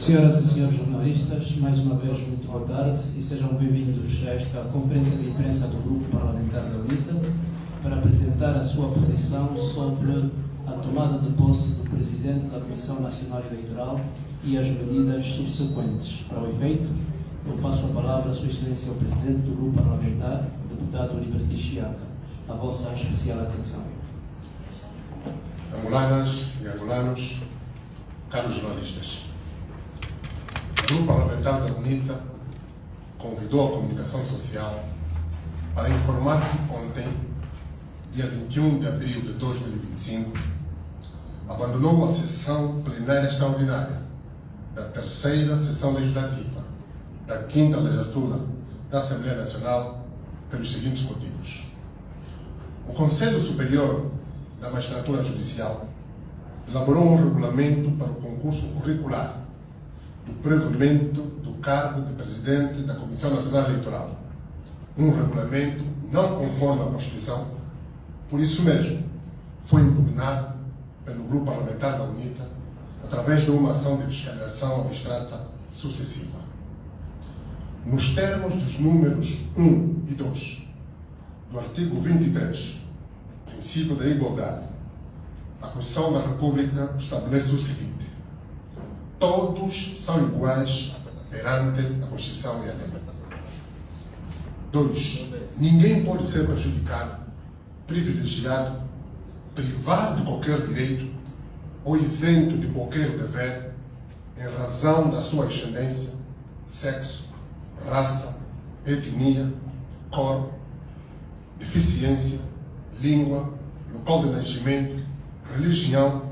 Senhoras e senhores jornalistas, mais uma vez muito boa tarde e sejam bem-vindos a esta conferência de imprensa do Grupo Parlamentar da UNITA para apresentar a sua posição sobre a tomada de posse do Presidente da Comissão Nacional Eleitoral e as medidas subsequentes. Para o efeito, eu passo a palavra à Sua Excelência, o Presidente do Grupo Parlamentar, Deputado Liberty Chiaka. A vossa especial atenção. Angolanas e angolanos, caros jornalistas, o Grupo Parlamentar da UNITA convidou a comunicação social para informar que ontem, dia 21 de abril de 2025, abandonou a sessão plenária extraordinária da terceira sessão legislativa da quinta legislatura da Assembleia Nacional pelos seguintes motivos. O Conselho Superior da Magistratura Judicial elaborou um regulamento para o concurso curricular do provimento do cargo de Presidente da Comissão Nacional Eleitoral. Um regulamento não conforme à Constituição, por isso mesmo foi impugnado pelo Grupo Parlamentar da UNITA através de uma ação de fiscalização abstrata sucessiva. Nos termos dos números 1 e 2 do artigo 23, princípio da igualdade, a Constituição da República estabelece o seguinte: todos são iguais perante a Constituição e a lei. 2. Ninguém pode ser prejudicado, privilegiado, privado de qualquer direito ou isento de qualquer dever em razão da sua ascendência, sexo, raça, etnia, cor, deficiência, língua, local de nascimento, religião,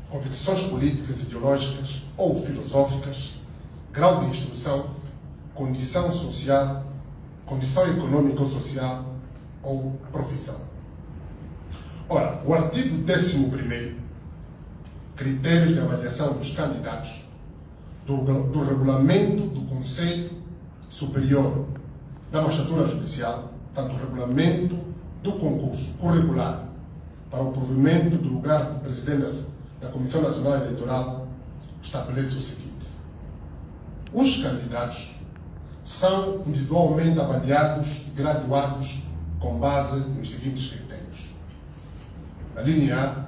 convicções políticas, ideológicas ou filosóficas, grau de instrução, condição social, condição econômica ou social ou profissão. Ora, o artigo 11º, critérios de avaliação dos candidatos, do regulamento do Conselho Superior da Magistratura Judicial, tanto o regulamento do concurso curricular para o provimento do lugar do Presidente da Comissão Nacional Eleitoral, estabelece o seguinte: os candidatos são individualmente avaliados e graduados com base nos seguintes critérios. A linha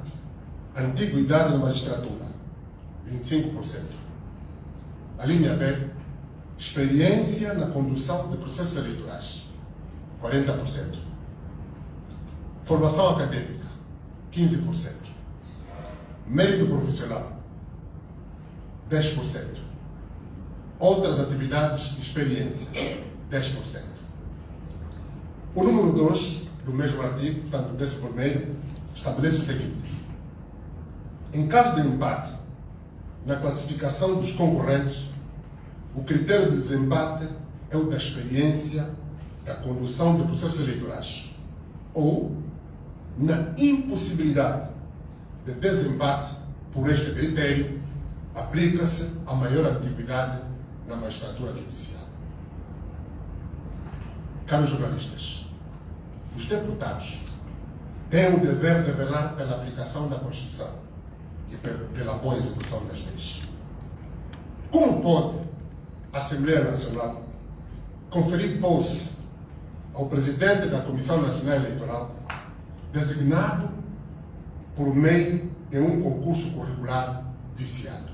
A, antiguidade na magistratura, 25%. A linha B, experiência na condução de processos eleitorais, 40%. Formação acadêmica, 15%. Mérito profissional, 10%. Outras atividades de experiência, 10%. O número 2 do mesmo artigo, portanto, o 11º, estabelece o seguinte: em caso de empate na classificação dos concorrentes, o critério de desempate é o da experiência da condução de processos eleitorais, ou, na impossibilidade de desempate por este critério, aplica-se a maior antiguidade na magistratura judicial. Caros jornalistas, os deputados têm o dever de velar pela aplicação da Constituição e pela boa execução das leis. Como pode a Assembleia Nacional conferir posse ao Presidente da Comissão Nacional Eleitoral designado por meio de um concurso curricular viciado?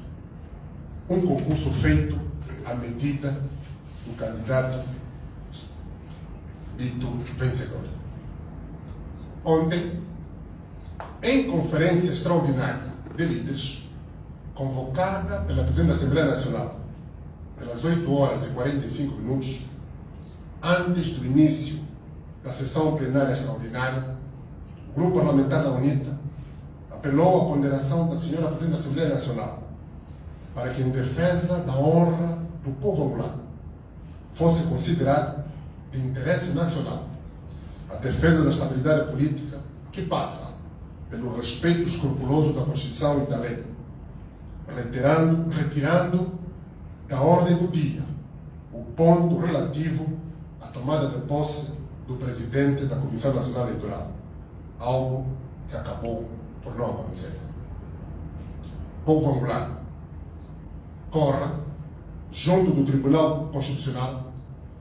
Um concurso feito à medida do candidato dito vencedor. Ontem, em conferência extraordinária de líderes, convocada pela Presidente da Assembleia Nacional pelas 8h45, antes do início da sessão plenária extraordinária, o Grupo Parlamentar da UNITA apelou à ponderação da Senhora Presidente da Assembleia Nacional para que, em defesa da honra do povo angolano, fosse considerado de interesse nacional a defesa da estabilidade política, que passa pelo respeito escrupuloso da Constituição e da lei, retirando da ordem do dia o ponto relativo à tomada de posse do Presidente da Comissão Nacional Eleitoral, algo que acabou por não acontecer. Povo angolano, corra junto do Tribunal Constitucional,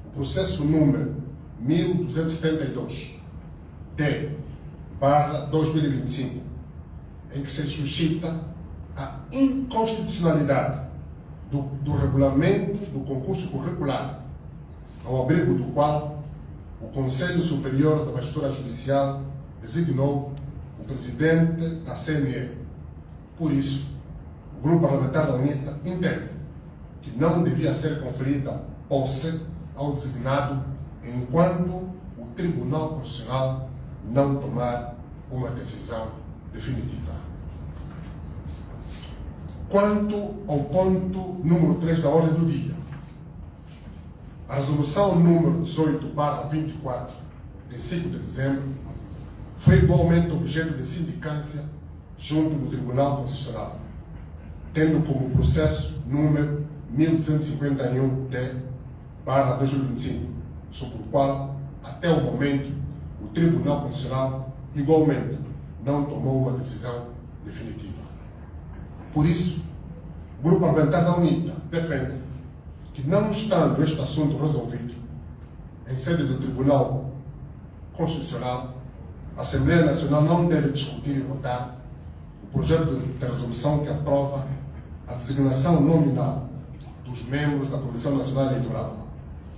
o processo número 1272-D/2025, em que se suscita a inconstitucionalidade do regulamento do concurso curricular, ao abrigo do qual o Conselho Superior da Magistratura Judicial designou o presidente da CNE. Por isso, o Grupo Parlamentar da UNITA entende que não devia ser conferida posse ao designado enquanto o Tribunal Constitucional não tomar uma decisão definitiva. Quanto ao ponto número 3 da ordem do dia, a resolução número 18/24, de 5 de dezembro, foi igualmente objeto de sindicância junto do Tribunal Constitucional, tendo como processo número 1251-D/2025, sobre o qual, até o momento, o Tribunal Constitucional igualmente não tomou uma decisão definitiva. Por isso, o Grupo Parlamentar da UNITA defende que, não estando este assunto resolvido em sede do Tribunal Constitucional, a Assembleia Nacional não deve discutir e votar o projeto de resolução que aprova a designação nominal dos membros da Comissão Nacional Eleitoral,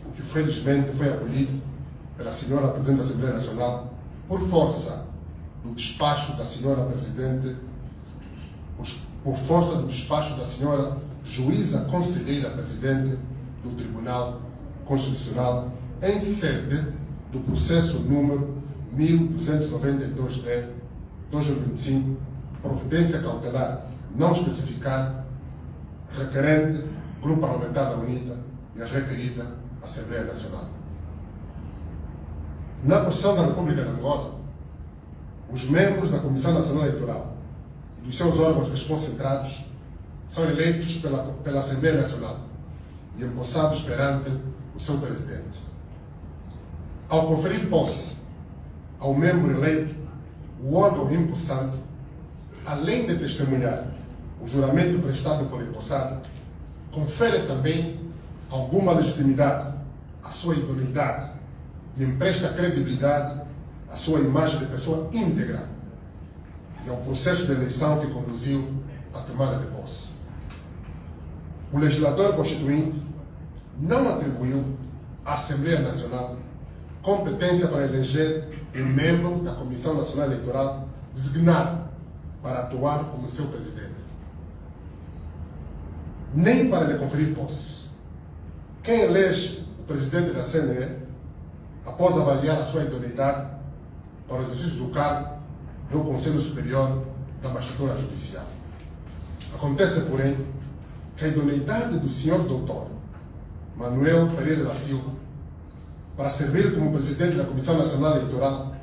o que felizmente foi acolhido pela senhora Presidente da Assembleia Nacional por força do despacho da senhora Presidente, por força do despacho da senhora Juíza Conselheira Presidente do Tribunal Constitucional, em sede do processo número 1292-D/2025, providência cautelar não especificada, requerente Grupo Parlamentar da UNITA e a requerida Assembleia Nacional. Na Constituição da República de Angola, os membros da Comissão Nacional Eleitoral e dos seus órgãos desconcentrados são eleitos pela Assembleia Nacional e empossados perante o seu presidente. Ao conferir posse ao membro eleito, o órgão empossante, além de testemunhar o juramento prestado pelo empossado, confere também alguma legitimidade à sua idoneidade e empresta credibilidade à sua imagem de pessoa íntegra e ao processo de eleição que conduziu à tomada de posse. O legislador constituinte não atribuiu à Assembleia Nacional competência para eleger um membro da Comissão Nacional Eleitoral designado para atuar como seu presidente, nem para lhe conferir posse. Quem elege o presidente da CNE, após avaliar a sua idoneidade para o exercício do cargo, é o Conselho Superior da Magistratura Judicial. Acontece, porém, que a idoneidade do senhor doutor Manuel Pereira da Silva para servir como presidente da Comissão Nacional Eleitoral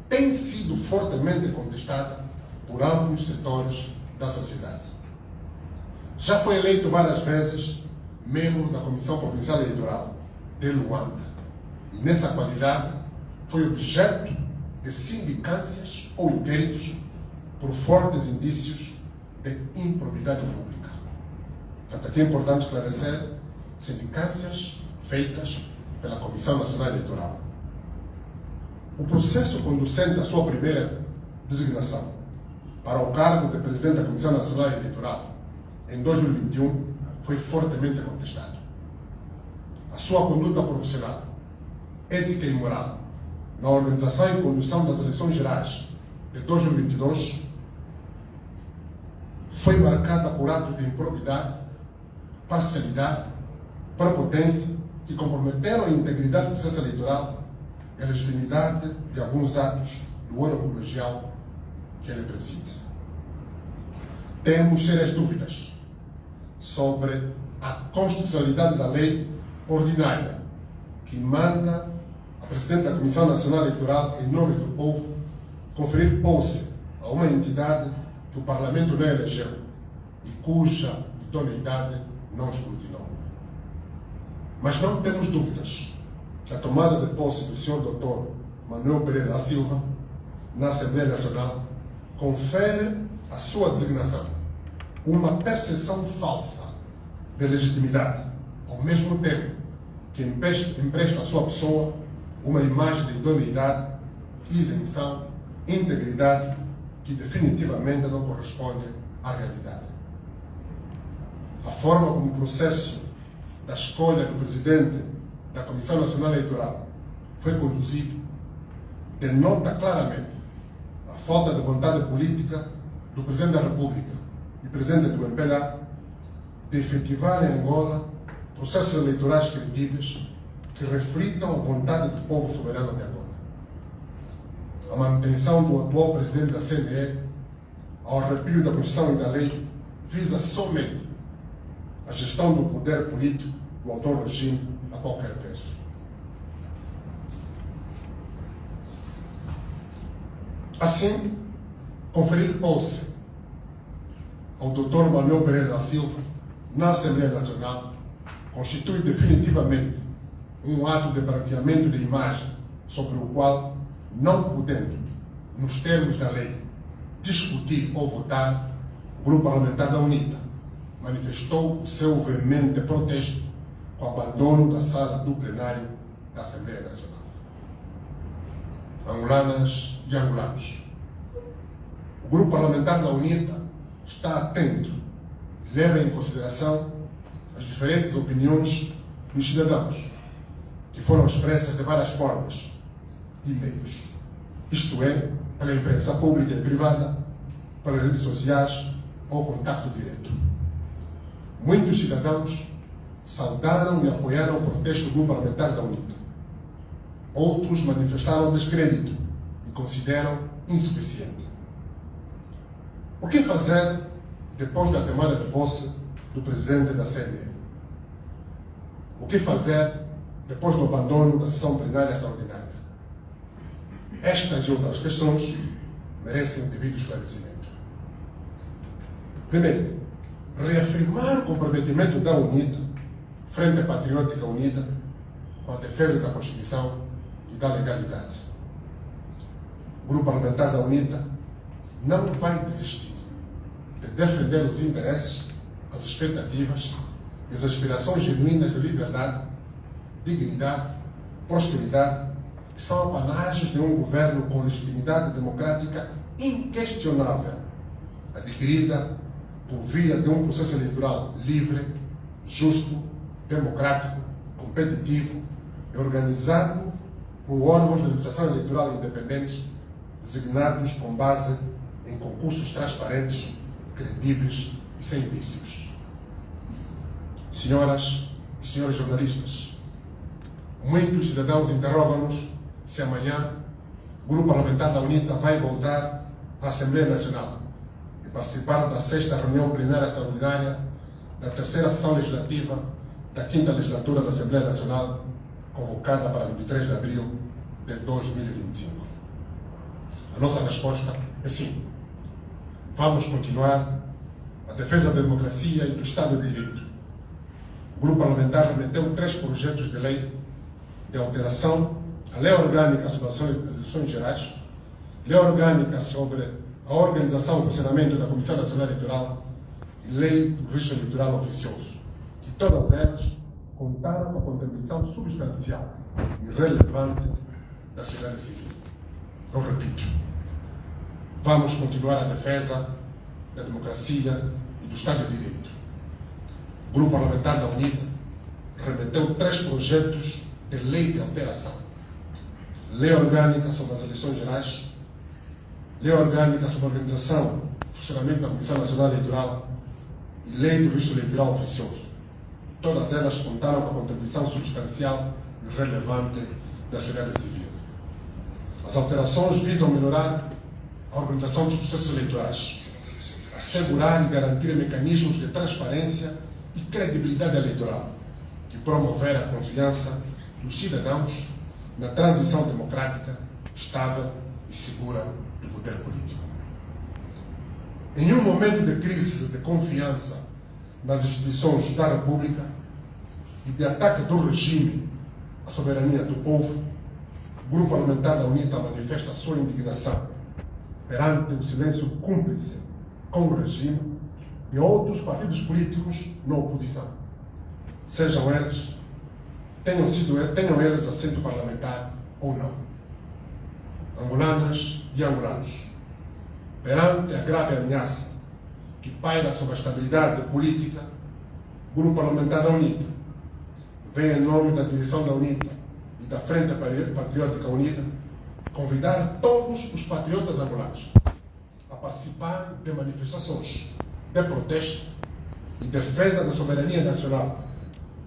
tem sido fortemente contestada por amplos setores da sociedade. Já foi eleito várias vezes membro da Comissão Provincial Eleitoral de Luanda e, nessa qualidade, foi objeto de sindicâncias ou inquéritos por fortes indícios de improbidade pública. Portanto, aqui é importante esclarecer sindicâncias feitas pela Comissão Nacional Eleitoral. O processo conducente à sua primeira designação para o cargo de presidente da Comissão Nacional Eleitoral em 2021 foi fortemente contestado. A sua conduta profissional, ética e moral na organização e condução das eleições gerais de 2022 foi marcada por atos de improbidade, parcialidade, prepotência que comprometeram a integridade do processo eleitoral e a legitimidade de alguns atos do órgão colegial que ele preside. Temos sérias dúvidas sobre a constitucionalidade da lei ordinária que manda a Presidente da Comissão Nacional Eleitoral, em nome do povo, conferir posse a uma entidade que o Parlamento não elegeu e cuja idoneidade não escrutinou. Mas não temos dúvidas que a tomada de posse do Sr. Dr. Manuel Pereira da Silva na Assembleia Nacional confere à sua designação uma percepção falsa de legitimidade ao mesmo tempo que empresta à sua pessoa uma imagem de idoneidade, isenção, integridade que definitivamente não corresponde à realidade. A forma como o processo da escolha do presidente da Comissão Nacional Eleitoral foi conduzido denota claramente a falta de vontade política do Presidente da República e Presidente do MPLA de efetivar em Angola processos eleitorais credíveis que reflitam a vontade do povo soberano de Angola. A manutenção do atual Presidente da CNE, ao arrepio da Constituição e da lei, visa somente a gestão do poder político do atual regime a qualquer preço. Assim, conferir posse ao Dr. Manuel Pereira da Silva na Assembleia Nacional constitui definitivamente um ato de branqueamento de imagem sobre o qual, não podendo, nos termos da lei, discutir ou votar, o Grupo Parlamentar da UNITA manifestou o seu veemente protesto com o abandono da sala do plenário da Assembleia Nacional. Angolanas e angolanos, o Grupo Parlamentar da UNITA está atento e leva em consideração as diferentes opiniões dos cidadãos, que foram expressas de várias formas e meios, isto é, pela imprensa pública e privada, pelas redes sociais ou contato direto. Muitos cidadãos saudaram e apoiaram o protesto do Grupo Parlamentar da UNITA. Outros manifestaram descrédito e consideram insuficiente. O que fazer depois da tomada de posse do presidente da CNE? O que fazer depois do abandono da sessão plenária extraordinária? Estas e outras questões merecem o devido esclarecimento. Primeiro, reafirmar o comprometimento da UNITA, Frente Patriótica Unida, com a defesa da Constituição e da legalidade. O Grupo Parlamentar da UNITA não vai desistir de defender os interesses, as expectativas e as aspirações genuínas de liberdade, dignidade, prosperidade, que são apanágios de um governo com legitimidade democrática inquestionável, adquirida por via de um processo eleitoral livre, justo, democrático, competitivo e organizado por órgãos de administração eleitoral independentes, designados com base em concursos transparentes, credíveis e sem vícios. Senhoras e senhores jornalistas, muitos cidadãos interrogam-nos se amanhã o Grupo Parlamentar da UNITA vai voltar à Assembleia Nacional e participar da 6ª reunião plenária extraordinária da 3ª sessão legislativa da 5ª legislatura da Assembleia Nacional, convocada para 23 de abril de 2025. A nossa resposta é sim. Vamos continuar a defesa da democracia e do Estado de Direito. O Grupo Parlamentar remeteu 3 projetos de lei de alteração à Lei Orgânica sobre as Eleições Gerais, Lei Orgânica sobre a organização e funcionamento da Comissão Nacional Eleitoral e Lei do Registro Eleitoral Oficioso. E todas elas contaram com a contribuição substancial e relevante da sociedade civil. Eu repito, vamos continuar a defesa da democracia e do Estado de Direito. O Grupo Parlamentar da UNITA remeteu 3 projetos de lei de alteração: Lei Orgânica sobre as Eleições Gerais, Lei Orgânica sobre a organização e funcionamento da Comissão Nacional Eleitoral e Lei do Registro Eleitoral Oficioso. E todas elas contaram com a contribuição substancial e relevante da sociedade civil. As alterações visam melhorar a organização dos processos eleitorais, assegurar e garantir mecanismos de transparência e credibilidade eleitoral e promover a confiança dos cidadãos na transição democrática, estável e segura do poder político. Em um momento de crise de confiança nas instituições da República e de ataque do regime à soberania do povo, o Grupo Parlamentar da UNITA manifesta a sua indignação perante o silêncio cúmplice com o regime e outros partidos políticos na oposição. tenham eles assento parlamentar ou não. Angolanas e angolanos, perante a grave ameaça que paira sobre a estabilidade política, o Grupo Parlamentar da UNITA vem, em nome da direção da UNITA e da Frente Patriótica Unida, convidar todos os patriotas angolanos a participar de manifestações de protesto e defesa da soberania nacional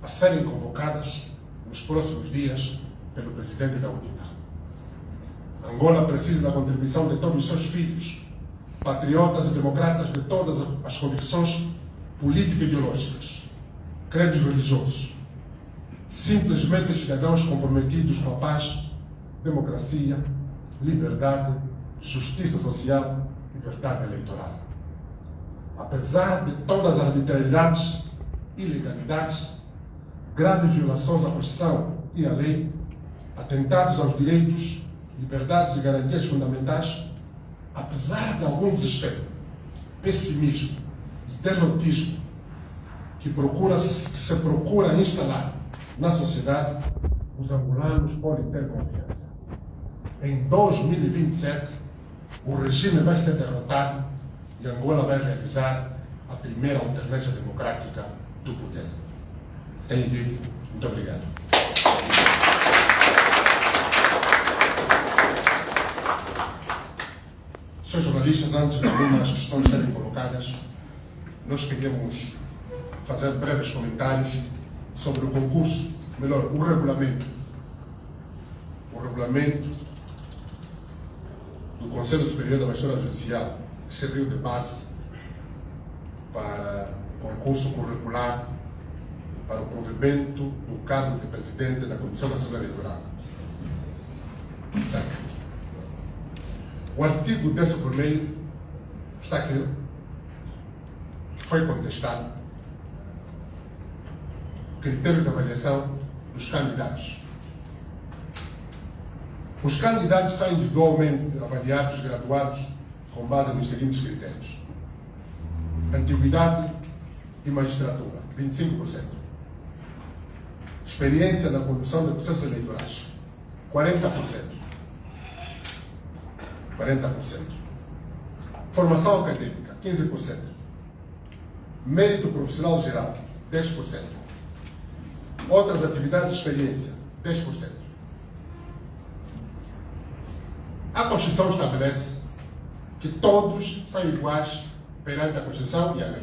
a serem convocadas nos próximos dias pelo presidente da UNITA. Angola precisa da contribuição de todos os seus filhos, patriotas e democratas de todas as convicções político-ideológicas, credos religiosos, simplesmente cidadãos comprometidos com a paz, democracia, liberdade, justiça social e verdade eleitoral. Apesar de todas as arbitrariedades, ilegalidades, graves violações à Constituição e à lei, atentados aos direitos, liberdades e garantias fundamentais, apesar de algum desespero, pessimismo e derrotismo que se procura instalar na sociedade, os angolanos podem ter confiança. Em 2027, o regime vai ser derrotado e Angola vai realizar a primeira alternância democrática do poder. Tenho dito. Muito obrigado. Senhores jornalistas, antes de algumas questões serem colocadas, nós queríamos fazer breves comentários sobre o concurso, melhor, o regulamento do Conselho Superior da Magistratura Judicial, que serviu de base para o concurso curricular para o provimento do cargo de presidente da Comissão Nacional Eleitoral. O artigo 11º está aqui, que foi contestado, critérios de avaliação dos candidatos. Os candidatos são individualmente avaliados, graduados, com base nos seguintes critérios: antiguidade e magistratura, 25%. Experiência na condução de processos eleitorais, 40%. Formação acadêmica, 15%. Mérito profissional geral, 10%. Outras atividades de experiência, 10%. A Constituição estabelece que todos são iguais perante a Constituição e a lei.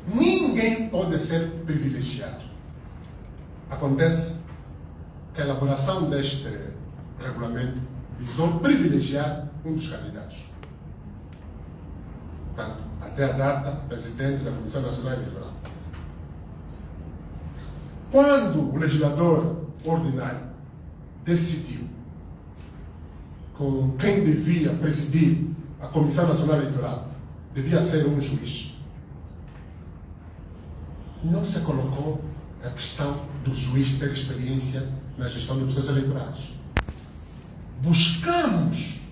Ninguém pode ser privilegiado. Acontece que a elaboração deste regulamento visou privilegiar um dos candidatos. Portanto, até a data, presidente da Comissão Nacional Eleitoral. Quando o legislador ordinário decidiu com quem devia presidir a Comissão Nacional Eleitoral devia ser um juiz, não se colocou a questão do juiz ter experiência na gestão de processos eleitorais. Buscamos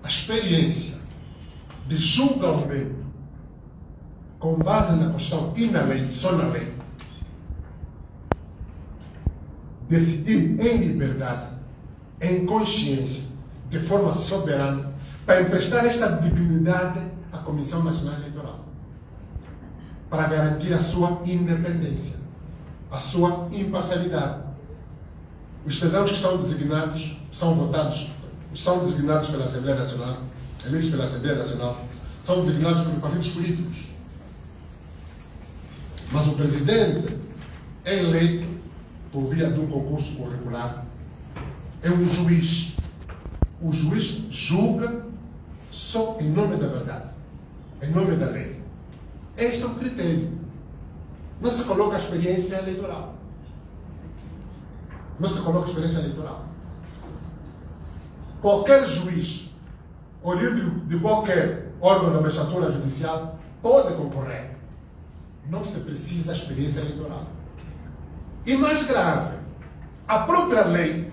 a experiência de julgamento com base na Constituição e na lei, só na lei, decidir em liberdade, em consciência, de forma soberana, para emprestar esta dignidade à Comissão Nacional Eleitoral, para garantir a sua independência, a sua imparcialidade. Os cidadãos que são designados, são designados pela Assembleia Nacional, eleitos pela Assembleia Nacional, são designados por partidos políticos. Mas o presidente é eleito por via de um concurso curricular, é um juiz. O juiz julga só em nome da verdade, em nome da lei. Este é o critério. Não se coloca a experiência eleitoral. Não se coloca a experiência eleitoral. Qualquer juiz, oriundo de qualquer órgão da magistratura judicial, pode concorrer. Não se precisa experiência eleitoral. E mais grave, a própria lei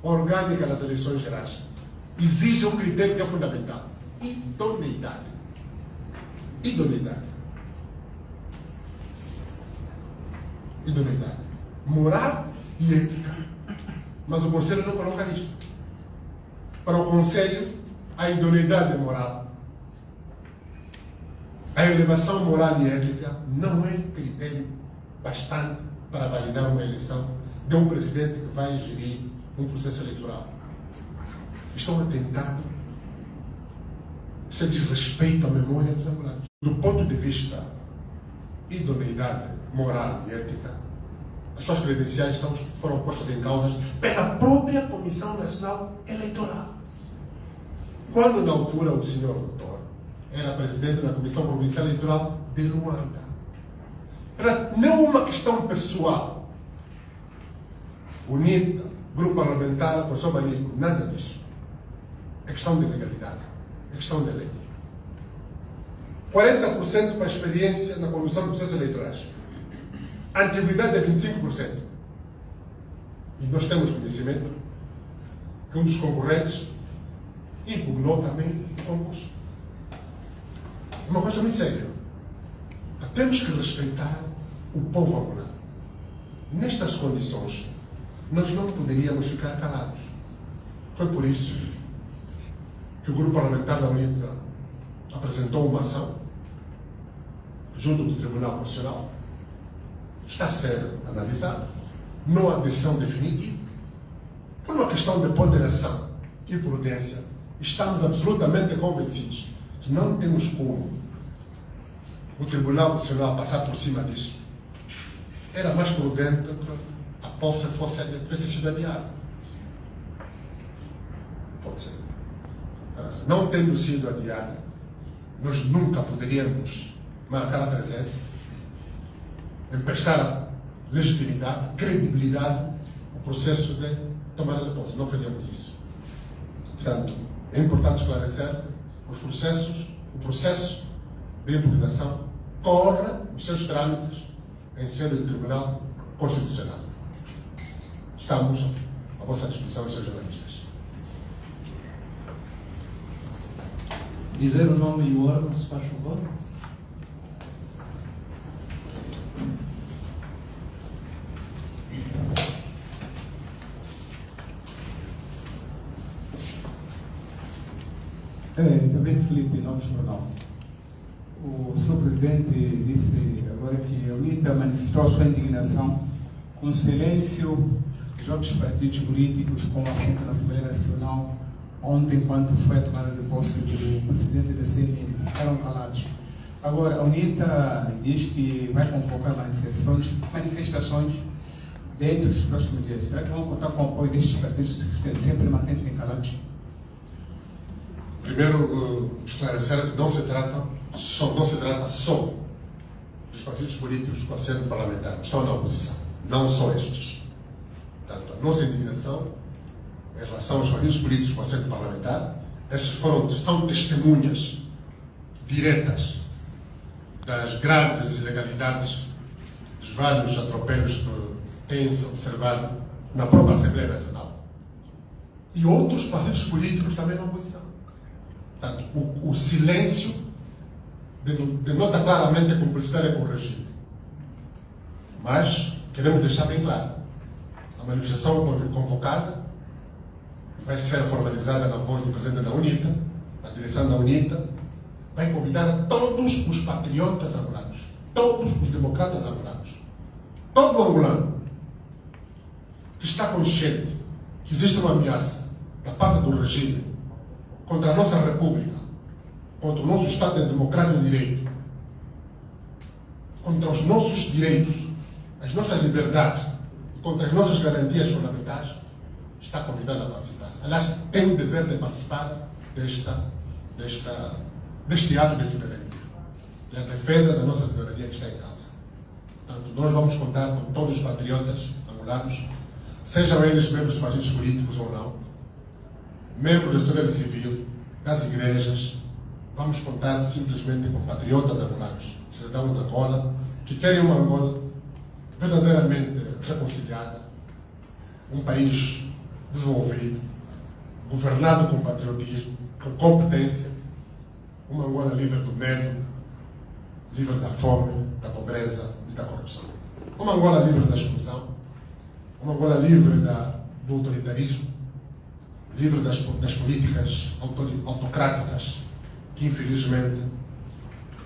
orgânica das eleições gerais exige um critério que é fundamental: idoneidade. Idoneidade. idoneidade moral e ética. Mas o Conselho não coloca isto. Para o Conselho, a idoneidade moral, a elevação moral e ética não é critério bastante para validar uma eleição de um presidente que vai gerir um processo eleitoral. Isto é um atentado, isso é desrespeito à memória dos angolanos. Do ponto de vista idoneidade moral e ética, as suas credenciais foram postas em causa pela própria Comissão Nacional Eleitoral. Quando, na altura, o senhor doutor era presidente da Comissão Provincial Eleitoral de Luanda. Não uma questão pessoal. UNITA, Grupo Parlamentar, Professor Manico, nada disso. É questão de legalidade, é questão de lei. 40% para a experiência na condução de processos eleitorais. A antiguidade é 25%. E nós temos conhecimento que um dos concorrentes impugnou também o concurso. É uma coisa muito séria. Temos que respeitar o povo angolano. Nestas condições, nós não poderíamos ficar calados. Foi por isso que o Grupo Parlamentar da UNITA apresentou uma ação junto do Tribunal Constitucional. Está a ser analisado. Não há decisão definitiva. Por uma questão de ponderação e prudência, estamos absolutamente convencidos que não temos como o Tribunal Constitucional passar por cima disso. Era mais prudente que a posse tivesse sido adiada. Pode ser. Não tendo sido adiada, nós nunca poderíamos marcar a presença, emprestar legitimidade, credibilidade ao processo de tomada de posse. Não faríamos isso. Portanto, é importante esclarecer o processo de impugnação corre os seus trâmites em sede do Tribunal Constitucional. Estamos à vossa disposição, senhores jornalistas. Dizer o nome e o órgão, se faz favor. Gabriel Felipe, Novo Jornal. O Sr. Presidente disse agora que a UNITA manifestou a sua indignação com o silêncio dos outros partidos políticos, como assento na Assembleia Nacional, ontem, quando foi a tomada de posse do presidente da CNI, ficaram calados. Agora, a UNITA diz que vai convocar manifestações dentro dos próximos dias. Será que vão contar com o apoio destes partidos que sempre mantêm-se calados? Primeiro, esclarecer que não se trata só dos partidos políticos com assento parlamentar que estão na oposição. Não só estes. Portanto, a nossa indignação em relação aos partidos políticos com assento parlamentar, estes são testemunhas diretas das graves ilegalidades, dos vários atropelos que têm-se observado na própria Assembleia Nacional. E outros partidos políticos também na oposição. Portanto, o silêncio denota claramente a cumplicidade com o regime. Mas queremos deixar bem claro, a manifestação convocada vai ser formalizada na voz do presidente da UNITA, a direção da UNITA, vai convidar todos os patriotas angolanos, todos os democratas angolanos, todo angolano que está consciente que existe uma ameaça da parte do regime contra a nossa República, contra o nosso Estado democrático de direito, contra os nossos direitos, as nossas liberdades e contra as nossas garantias fundamentais, está convidado a participar. Aliás, tem o dever de participar deste ato de cidadania, da defesa da nossa cidadania que está em causa. Portanto, nós vamos contar com todos os patriotas angolanos, sejam eles membros dos partidos políticos ou não, membros da sociedade civil, das igrejas. Vamos contar simplesmente com patriotas angolanos, cidadãos da Angola, que querem uma Angola verdadeiramente reconciliada, um país desenvolvido, governado com patriotismo, com competência, uma Angola livre do medo, livre da fome, da pobreza e da corrupção. Uma Angola livre da exclusão, uma Angola livre do autoritarismo, livre das políticas autocráticas que infelizmente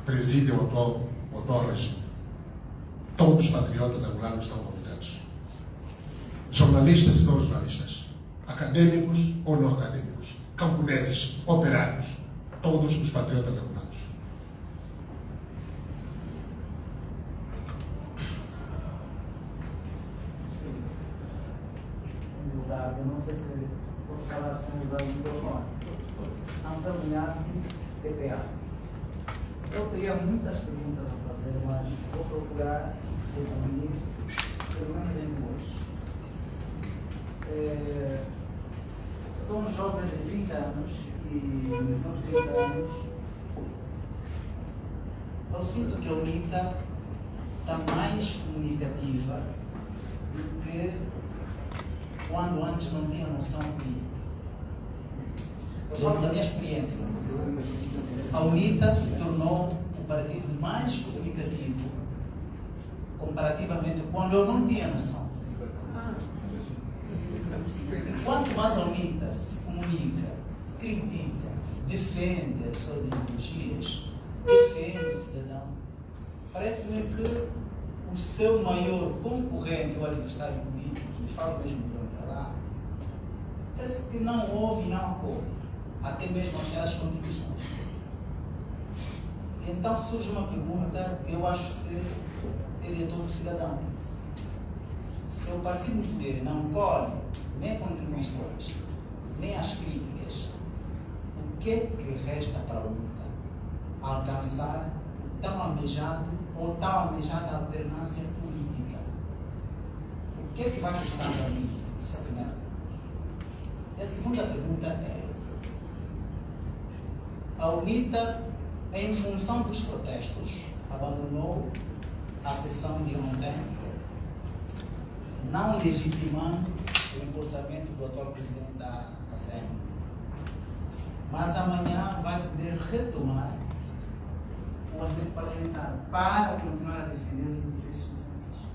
presidem o atual regime. Todos os patriotas angolanos estão convidados. Jornalistas e não jornalistas, acadêmicos ou não acadêmicos, camponeses, operários, todos os patriotas angolanos. Eu não sei se posso falar sem usar o microfone. Anselmo Nhati, TPA. Eu teria muitas perguntas a fazer, mas vou procurar resumir pelo menos em duas. Sou um jovem de 30 anos e nos meus 30 anos eu sinto que a UNITA está mais comunicativa do que quando antes não tinha noção de. Eu falo da minha experiência. A UNITA se tornou o partido mais comunicativo comparativamente quando eu não tinha noção. Quanto mais a UNITA se comunica, critica, defende as suas ideologias, defende o cidadão, parece-me que o seu maior concorrente, o adversário político, e falo mesmo para lá, parece que não ouve e não acolhe, até mesmo aquelas contribuições. Então surge uma pergunta que eu acho que é de todo cidadão. Se o partido de poder não colhe nem contribuições, nem as críticas, o que é que resta para a luta alcançar tão almejado ou tão almejada alternância política? O que é que vai restar para mim? Essa é a primeira pergunta. E a segunda pergunta é: a UNITA, em função dos protestos, abandonou a sessão de ontem, não legitimando o empossamento do atual presidente da Assembleia. Mas amanhã vai poder retomar o assento parlamentar para continuar a defender os interesses dos angolanos.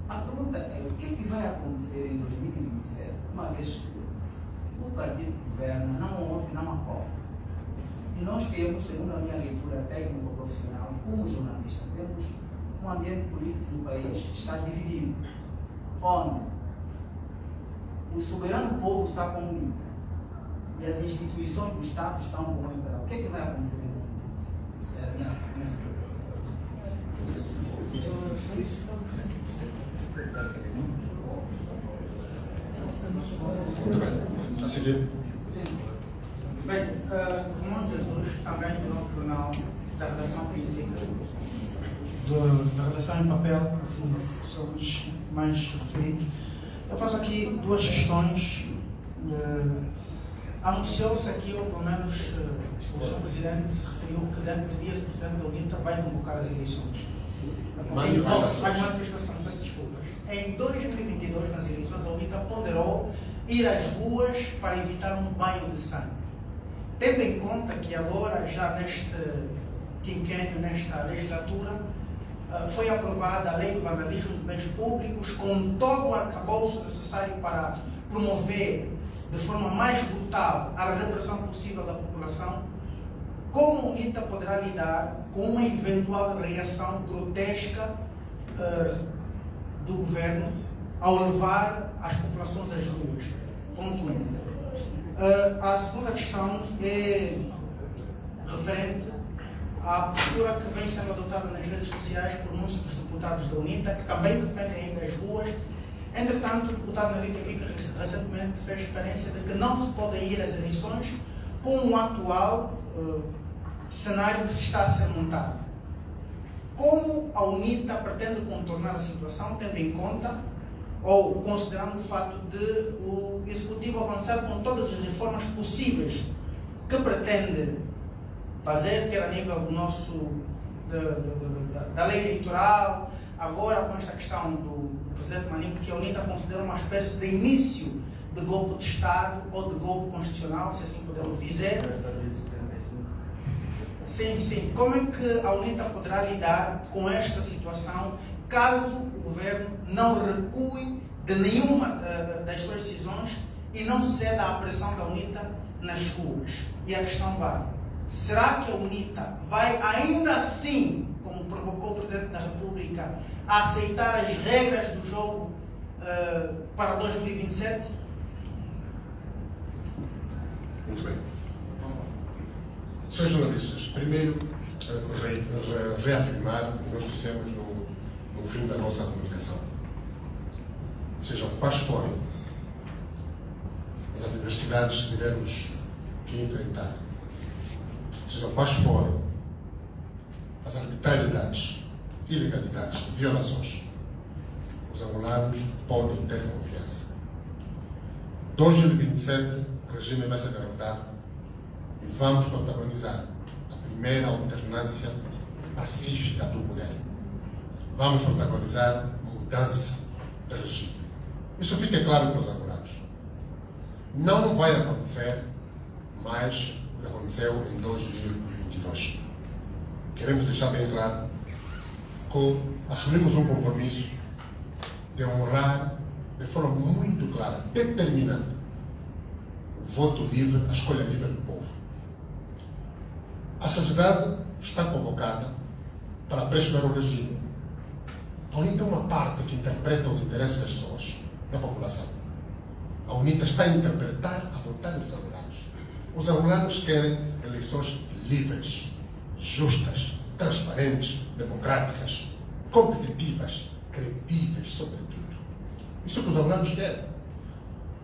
A pergunta é: o que é que vai acontecer em 2027, uma vez que o partido que governa não ouve, não apoia? E nós temos, segundo a minha leitura técnico-profissional, como jornalista, temos um ambiente político no país que está dividido, onde o soberano povo está com o UNITA e as instituições do Estado estão com o liberal. O que é que vai acontecer em 2027? Essa é a minha pergunta. A seguir. Bem, Romão Jesus, também do novo jornal da redação física, da redação em papel, assim, somos mais referidos. Eu faço aqui duas questões. Anunciou-se aqui, ou pelo menos o Sr. Presidente se referiu que dentro de dias o Presidente da UNITA vai convocar as eleições. Mais manifestação, peço desculpas. Em 2022, nas eleições, a UNITA ponderou ir às ruas para evitar um banho de sangue. Tendo em conta que agora, já neste quinquênio, nesta legislatura, foi aprovada a Lei do Vandalismo de Bens Públicos, com todo o arcabouço necessário para promover de forma mais brutal a repressão possível da população, como a UNITA poderá lidar com uma eventual reação grotesca do governo ao levar as populações às ruas? Ponto 1. A segunda questão é referente à postura que vem sendo adotada nas redes sociais por muitos dos deputados da UNITA, que também defendem ainda as ruas. Entretanto, o deputado Nelito aqui recentemente fez referência de que não se podem ir às eleições com o atual cenário que se está a ser montado. Como a UNITA pretende contornar a situação, tendo em conta ou considerando o fato de o Executivo avançar com todas as reformas possíveis que pretende fazer, quer a nível do nosso, da lei eleitoral, agora com esta questão do Presidente Manico, que a UNITA considera uma espécie de início de golpe de Estado ou de golpe constitucional, se assim podemos dizer. Sim. Como é que a UNITA poderá lidar com esta situação caso o governo não recue de nenhuma das suas decisões e não ceda à pressão da UNITA nas ruas? E a questão vai: será que a UNITA vai ainda assim, como provocou o Presidente da República, aceitar as regras do jogo para 2027? Muito bem. Senhores jornalistas, primeiro reafirmar o que nós dissemos no fim da nossa comunicação. Sejam quais forem as adversidades que tivermos que enfrentar, sejam quais forem as arbitrariedades, ilegalidades, violações, os angolanos podem ter confiança. 2027, o regime vai ser derrotado e vamos protagonizar a primeira alternância pacífica do poder. Vamos protagonizar mudança de regime. Isso fica claro para os angolanos. Não vai acontecer mais o que aconteceu em 2022. Queremos deixar bem claro que assumimos um compromisso de honrar de forma muito clara, determinante, o voto livre, a escolha livre do povo. A sociedade está convocada para pressionar o regime. A UNITA é uma parte que interpreta os interesses das pessoas, da população. A UNITA está a interpretar a vontade dos angolanos. Os angolanos querem eleições livres, justas, transparentes, democráticas, competitivas, credíveis, sobretudo. Isso é o que os angolanos querem.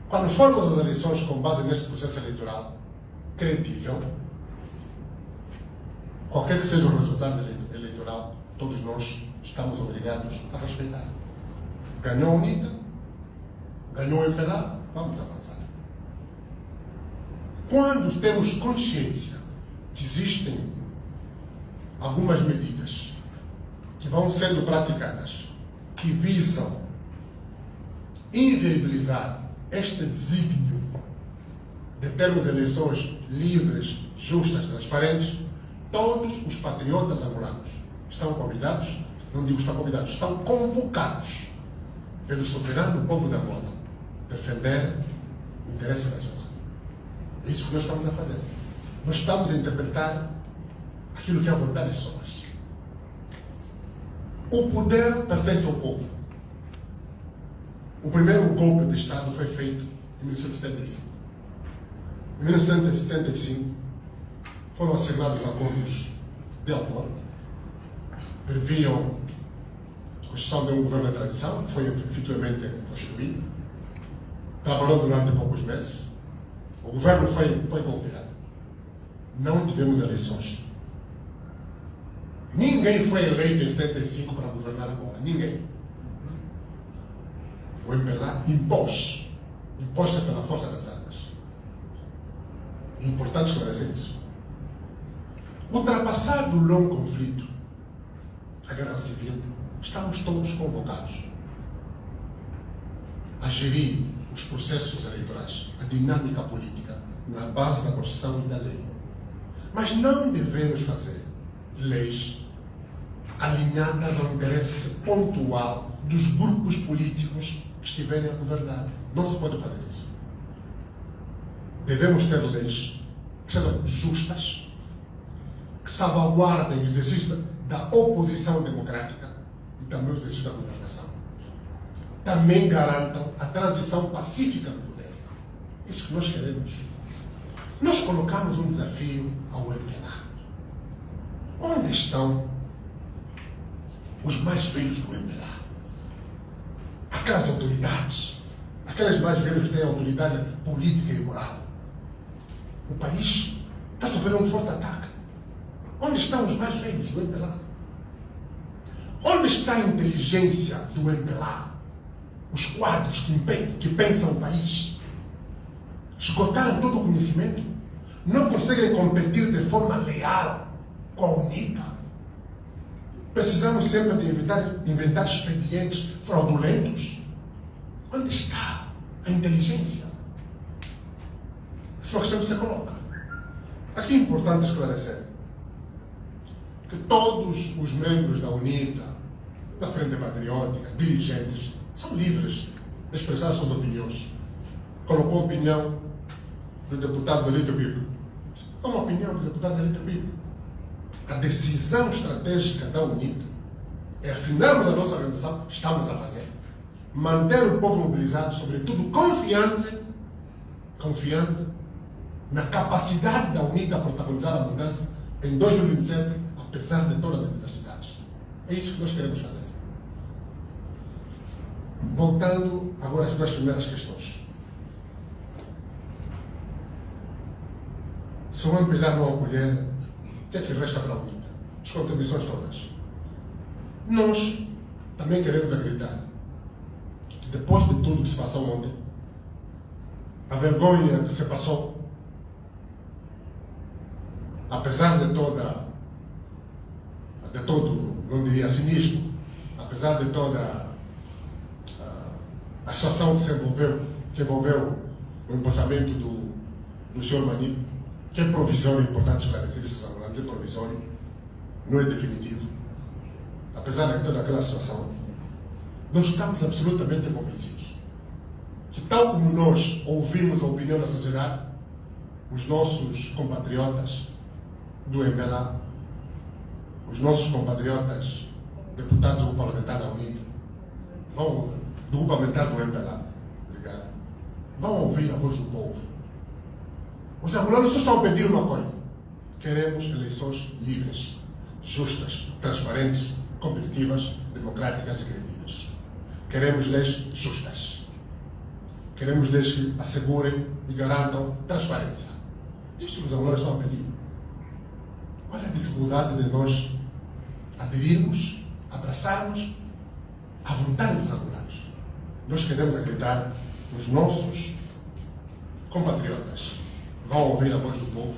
Quando formos às eleições com base neste processo eleitoral credível, qualquer que seja o resultado eleitoral, todos nós estamos obrigados a respeitar. Ganhou a UNITA, ganhou o MPLA, vamos avançar. Quando temos consciência que existem algumas medidas que vão sendo praticadas, que visam inviabilizar este desígnio de termos eleições livres, justas, transparentes, todos os patriotas angolanos estão convidados, não digo estão convidados, estão convocados pelo soberano povo da Angola a defender o interesse nacional. É isso que nós estamos a fazer. Nós estamos a interpretar aquilo que é a vontade das pessoas. O poder pertence ao povo. O primeiro golpe de Estado foi feito em 1975. Em 1975 foram assinados acordos de Alvor, previam a construção de um governo de transição, foi efetivamente constituído, trabalhou durante poucos meses, o governo foi golpeado. Não tivemos eleições. Ninguém foi eleito em 75 para governar Angola. Ninguém. O MPLA impôs-se pela força das armas. É importante esclarecer isso. Ultrapassado o longo conflito, a guerra civil, estamos todos convocados a gerir os processos eleitorais, a dinâmica política, na base da Constituição e da lei. Mas não devemos fazer leis alinhadas ao interesse pontual dos grupos políticos que estiverem a governar. Não se pode fazer isso. Devemos ter leis que sejam justas, que salvaguardem o exercício da oposição democrática e também o exercício da governação. Também garantam a transição pacífica do poder. Isso que nós queremos. Nós colocamos um desafio ao MPLA. Onde estão os mais velhos do MPLA? Aquelas autoridades, aquelas mais velhas que têm autoridade política e moral. O país está sofrendo um forte ataque. Onde estão os mais velhos do MPLA? Onde está a inteligência do MPLA? Os quadros que pensam o país? Esgotaram todo o conhecimento? Não conseguem competir de forma leal com a UNITA? Precisamos sempre de inventar expedientes fraudulentos? Onde está a inteligência? Essa é uma questão que se coloca. Aqui é importante esclarecer que todos os membros da UNITA, da Frente Patriótica, dirigentes, são livres de expressar suas opiniões. Colocou a opinião do deputado Belito Bico. É uma opinião do deputado Belito Bico. A decisão estratégica da UNITA é afinarmos a nossa organização, estamos a fazer. Manter o povo mobilizado, sobretudo confiante na capacidade da UNITA a protagonizar a mudança em 2027, apesar de todas as adversidades. É isso que nós queremos fazer. Voltando agora às duas primeiras questões. Se o MPLA não acolher, o que é que resta para a UNITA? As contribuições todas. Nós também queremos acreditar que depois de tudo que se passou ontem, a vergonha que se passou, apesar de todo, não diria cinismo, apesar de toda a situação que envolveu o empossamento do Sr. Manico, que é provisório, importante esclarecer isso, é provisório, não é definitivo. Apesar de toda aquela situação, nós estamos absolutamente convencidos que, tal como nós ouvimos a opinião da sociedade, os nossos compatriotas do MPLA, os nossos compatriotas deputados do grupo parlamentar da UNITA, do grupo parlamentar do MPLA, obrigado, vão ouvir a voz do povo. Os angolanos só estão a pedir uma coisa: queremos eleições livres, justas, transparentes, competitivas, democráticas e credíveis. Queremos leis justas. Queremos leis que assegurem e garantam transparência. Isso que os angolanos estão a pedir. Qual é a dificuldade de nós aderirmos, abraçarmos a vontade dos angolanos? Nós queremos acreditar que os nossos compatriotas vão ouvir a voz do povo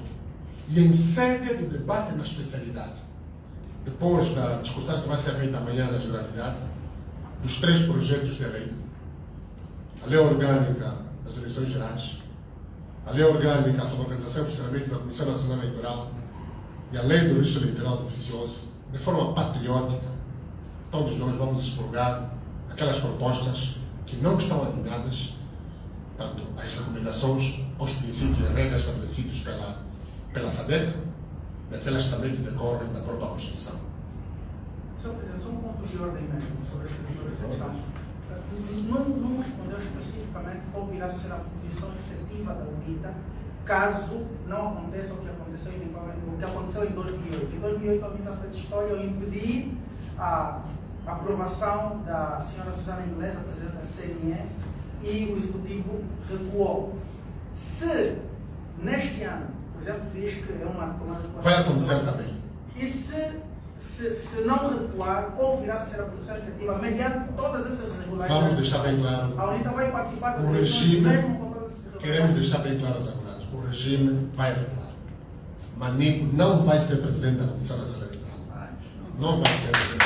e, em sede do debate na especialidade, depois da discussão que vai ser feita amanhã na generalidade, dos 3 projetos de lei: a lei orgânica das eleições gerais, a lei orgânica sobre a organização e funcionamento da Comissão Nacional Eleitoral e a lei do registro eleitoral oficioso, de forma patriótica, todos nós vamos expurgar aquelas propostas que não estão alinhadas tanto às recomendações, aos princípios e regras estabelecidos pela SADC, daquelas também que decorrem da própria Constituição. Só um ponto de ordem mesmo sobre essa questão. Não respondeu especificamente qual virá a ser a posição efetiva da UNITA caso não aconteça o que aconteceu em 2008. Em 2008 a UNITA fez história ao impedir a aprovação da senhora Susana Inglesa, presidente da CNE, e o Executivo recuou. Se neste ano, por exemplo, diz que é uma vai acontecer também. E se não recuar, qual virá a ser a posição efetiva mediante todas essas irregularidades? Vamos deixar bem claro. A UNITA vai participar do regime. Queremos deixar bem claro aos angolanos: o regime vai recuar. Manico não vai ser presidente da Comissão Nacional Eleitoral. Não vai ser presidente.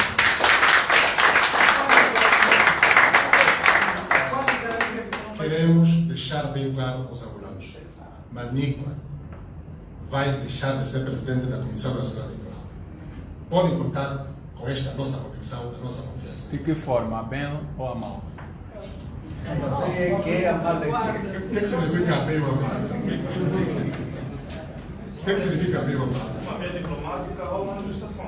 Queremos deixar bem claro aos angolanos: Manico vai deixar de ser presidente da Comissão Nacional Eleitoral. Podem contar com esta nossa convicção, a nossa confiança. De que forma? A bem ou a mal? O que significa bem ou a mal? O que significa bem ou a mal? Uma via diplomática ou manifestação.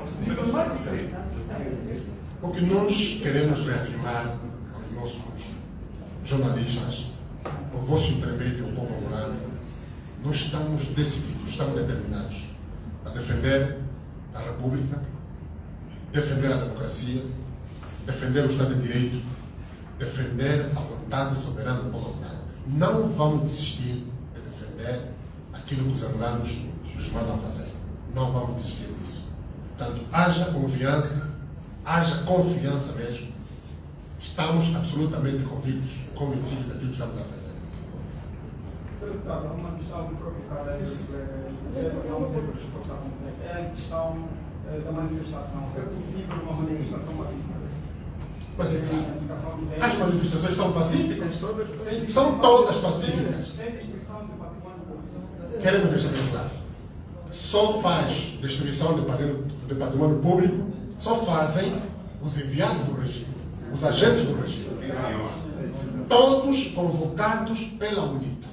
O que nós queremos reafirmar aos nossos jornalistas, por vosso intermédio, o povo angolano, nós estamos decididos, estamos determinados a defender a República, defender a democracia, defender o Estado de Direito, defender a vontade soberana do povo angolano. Não vamos desistir de defender aquilo que os angolanos nos mandam fazer. Não vamos desistir disso. Portanto, haja confiança mesmo. Estamos absolutamente convictos e convencidos daquilo que estamos a fazer. Sr. Deputado, há uma questão que foi colocada aí, é a questão da manifestação. É possível uma manifestação pacífica? As manifestações são pacíficas? São todas pacíficas. Queremos deixar bem claro. só faz destruição de patrimônio público, só fazem os enviados do regime, os agentes do regime. Todos convocados pela UNITA.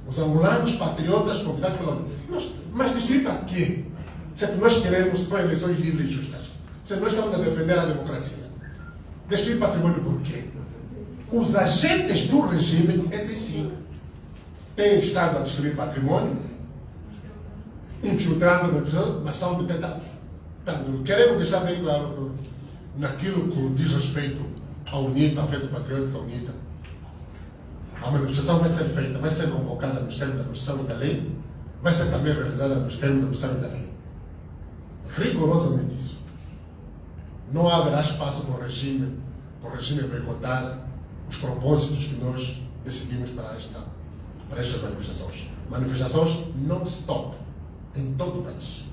Os angolanos patriotas convidados pela UNITA. Mas destruir para quê? Se nós queremos eleições livres e justas, se nós estamos a defender a democracia, destruir patrimônio por quê? Os agentes do regime, esses sim, têm estado a destruir patrimônio, infiltrando, mas são detentados. Portanto, queremos deixar bem claro naquilo que diz respeito à UNITA, à Frente Patriótica UNITA. A manifestação vai ser feita, vai ser convocada nos termos da Constituição e da lei, vai ser também realizada nos termos da Constituição e da lei. Rigorosamente isso. Não haverá espaço para o regime boicotar os propósitos que nós decidimos para estas manifestações. Manifestações non-stop em todo o país.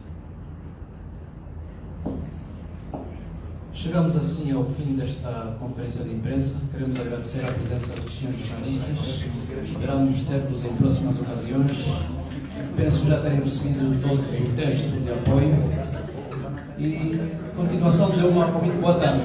Chegamos assim ao fim desta conferência de imprensa. Queremos agradecer a presença dos senhores jornalistas. Esperamos ter-vos em próximas ocasiões. Penso que já terem recebido todo o texto de apoio. E, continuação, lhe uma muito boa tarde.